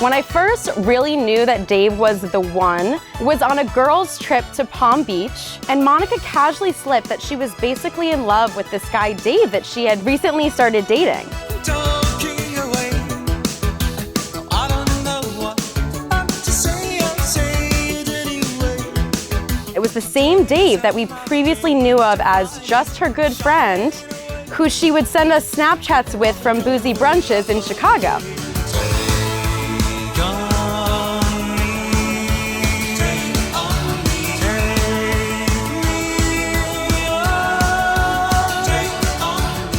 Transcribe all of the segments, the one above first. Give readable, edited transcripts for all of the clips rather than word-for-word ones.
When I first really knew that Dave was the one was on a girls' trip to Palm Beach, and Monika casually slipped that she was basically in love with this guy Dave that she had recently started dating. It was the same Dave that we previously knew of as just her good friend, who she would send us Snapchats with from boozy brunches in Chicago.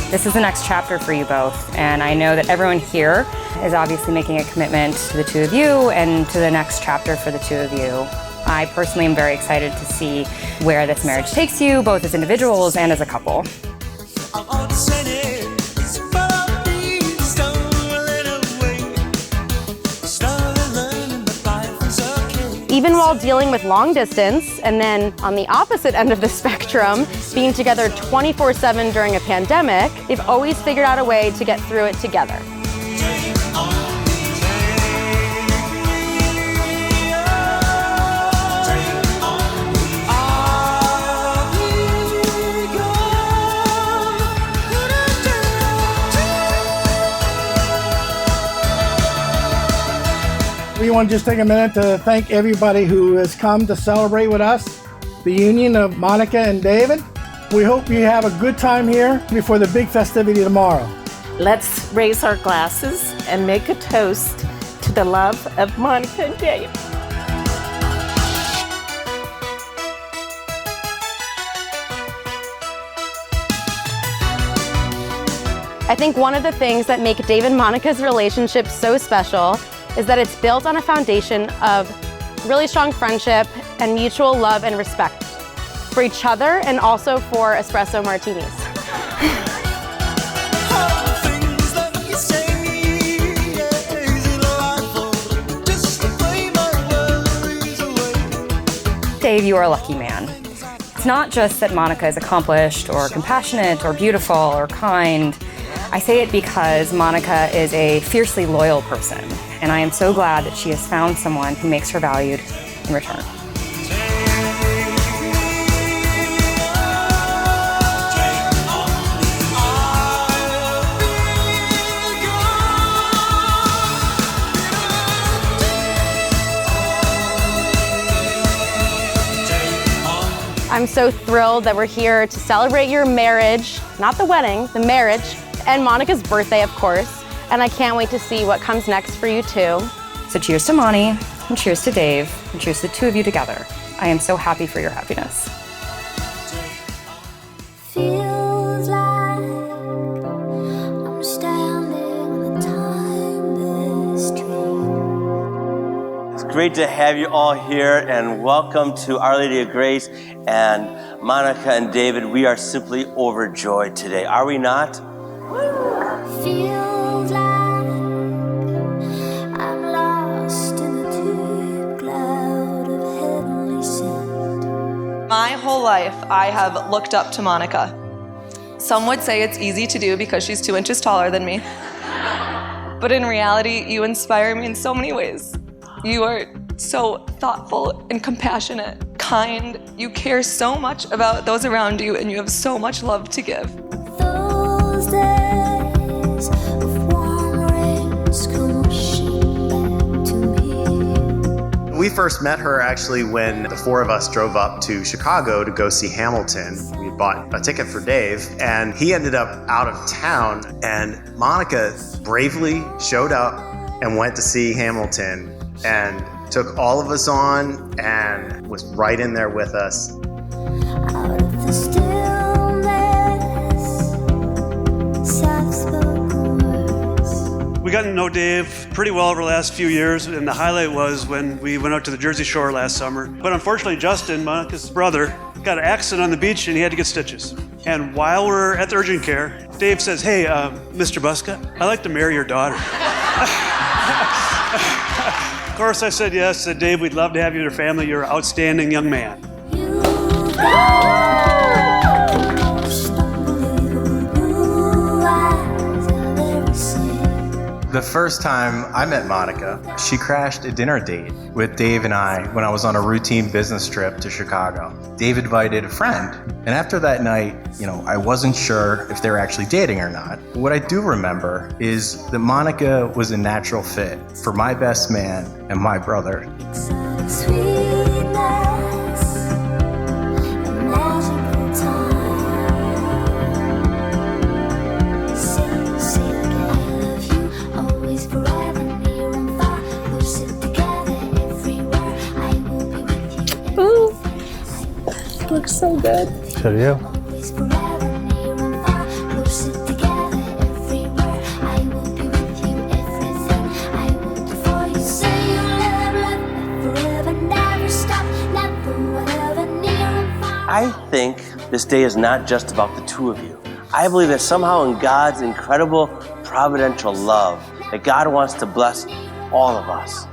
This is the next chapter for you both, and I know that everyone here is obviously making a commitment to the two of you and to the next chapter for the two of you. I personally am very excited to see where this marriage takes you, both as individuals and as a couple. Even while dealing with long distance, and then on the opposite end of the spectrum, being together 24/7 during a pandemic, they've always figured out a way to get through it together. We want to just take a minute to thank everybody who has come to celebrate with us the union of Monika and David. We hope you have a good time here before the big festivity tomorrow. Let's raise our glasses and make a toast to the love of Monika and Dave. I think one of the things that make Dave and Monika's relationship so special is that it's built on a foundation of really strong friendship and mutual love and respect for each other and also for espresso martinis. Dave, you are a lucky man. It's not just that Monika is accomplished or compassionate or beautiful or kind. I say it because Monika is a fiercely loyal person, and I am so glad that she has found someone who makes her valued in return. I'm so thrilled that we're here to celebrate your marriage, not the wedding, the marriage, and Monika's birthday, of course. And I can't wait to see what comes next for you too. So cheers to Moni, and cheers to Dave, and cheers to the two of you together. I am so happy for your happiness. Feels like I'm standing on a timeless dream. It's great to have you all here, and welcome to Our Lady of Grace. And Monika and David, we are simply overjoyed today, are we not? Feels like I'm lost in a deep cloud of heavenly scent. My whole life, I have looked up to Monika. Some would say it's easy to do because she's 2 inches taller than me. But in reality, you inspire me in so many ways. You are so thoughtful and compassionate, kind. You care so much about those around you, and you have so much love to give. Those days of warm rains come rushing back to me. We first met her actually when the four of us drove up to Chicago to go see Hamilton. We bought a ticket for Dave, and he ended up out of town, and Monika bravely showed up and went to see Hamilton and took all of us on and was right in there with us. Out of the stillness, soft-spoken words. We got to know Dave pretty well over the last few years, and the highlight was when we went out to the Jersey Shore last summer. But unfortunately, Justin, Monika's brother, got an accident on the beach and he had to get stitches. And while we're at the urgent care, Dave says, "Hey, Mr. Buska, I'd like to marry your daughter." Of course, I said yes. Said, "Dave, we'd love to have you in your family. You're an outstanding young man." The first time I met Monica, she crashed a dinner date with Dave and I when I was on a routine business trip to Chicago. Dave invited a friend, and after that night, I wasn't sure if they were actually dating or not. What I do remember is that Monica was a natural fit for my best man and my brother. Looks so good. So do you. I think this day is not just about the two of you. I believe that somehow in God's incredible providential love, that God wants to bless all of us.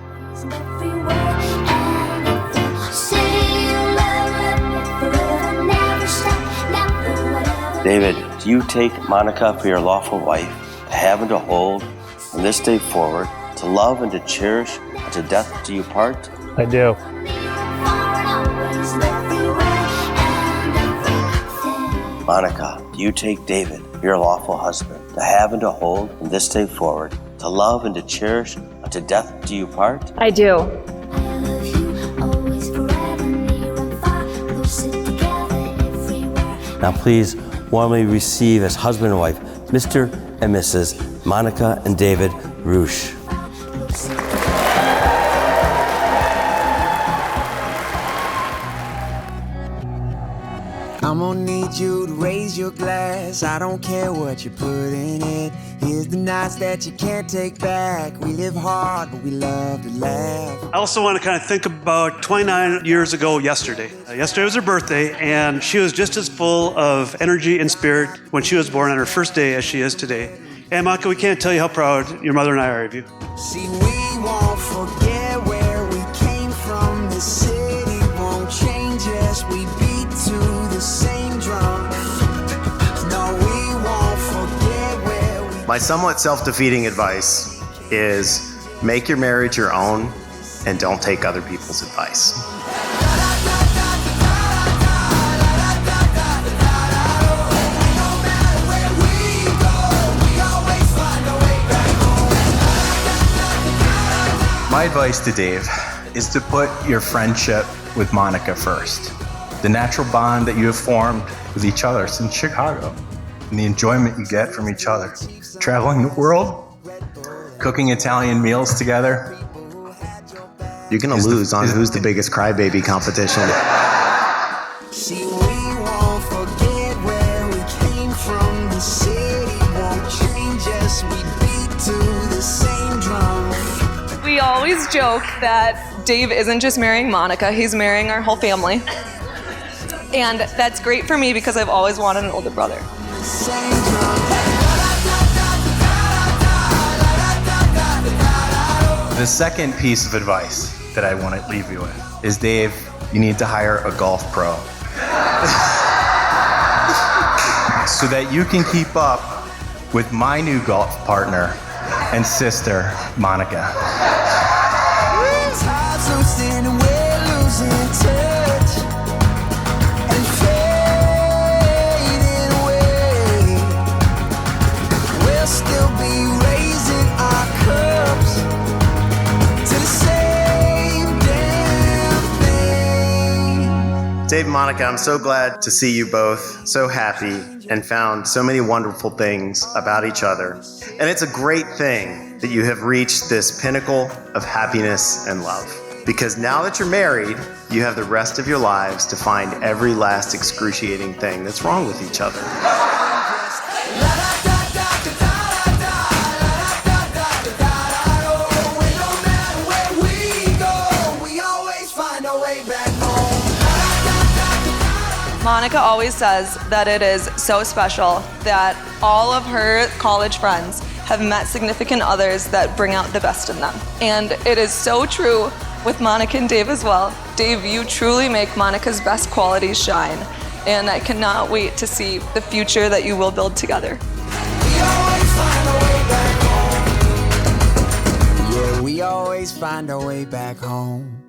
David, do you take Monika for your lawful wife, to have and to hold, from this day forward, to love and to cherish, and to death do you part? I do. Monika, do you take David, your lawful husband, to have and to hold, from this day forward, to love and to cherish, and to death do you part? I do. Now please warmly receive as husband and wife, Mr. and Mrs. Monika and David Roosh. I'm gonna need you to raise your glass. I don't care what you put in it. Here's the nights that you can't take back. We live hard, but we love to laugh. I also want to kind of think about 29 years ago yesterday. Yesterday was her birthday, and she was just as full of energy and spirit when she was born on her first day as she is today. And Monika, we can't tell you how proud your mother and I are of you. See, we won't forget where we came from. The city won't change us. We beat to the same drum. No, we won't forget where we... My somewhat self-defeating advice is make your marriage your own and don't take other people's advice. My advice to Dave is to put your friendship with Monika first. The natural bond that you have formed with each other since Chicago, and the enjoyment you get from each other. Traveling the world, cooking Italian meals together. You're gonna lose on who's the biggest crybaby competition. See, we won't forget where we came from. The city won't change us. We beat to the same drum. We always joke that Dave isn't just marrying Monika, he's marrying our whole family. And that's great for me because I've always wanted an older brother. The second piece of advice that I want to leave you with is, Dave, you need to hire a golf pro. So that you can keep up with my new golf partner and sister, Monika. Dave and Monika, I'm so glad to see you both so happy and found so many wonderful things about each other. And it's a great thing that you have reached this pinnacle of happiness and love. Because now that you're married, you have the rest of your lives to find every last excruciating thing that's wrong with each other. Monika always says that it is so special that all of her college friends have met significant others that bring out the best in them. And it is so true with Monika and Dave as well. Dave, you truly make Monika's best qualities shine. And I cannot wait to see the future that you will build together. We always find a way back home. find our way back home.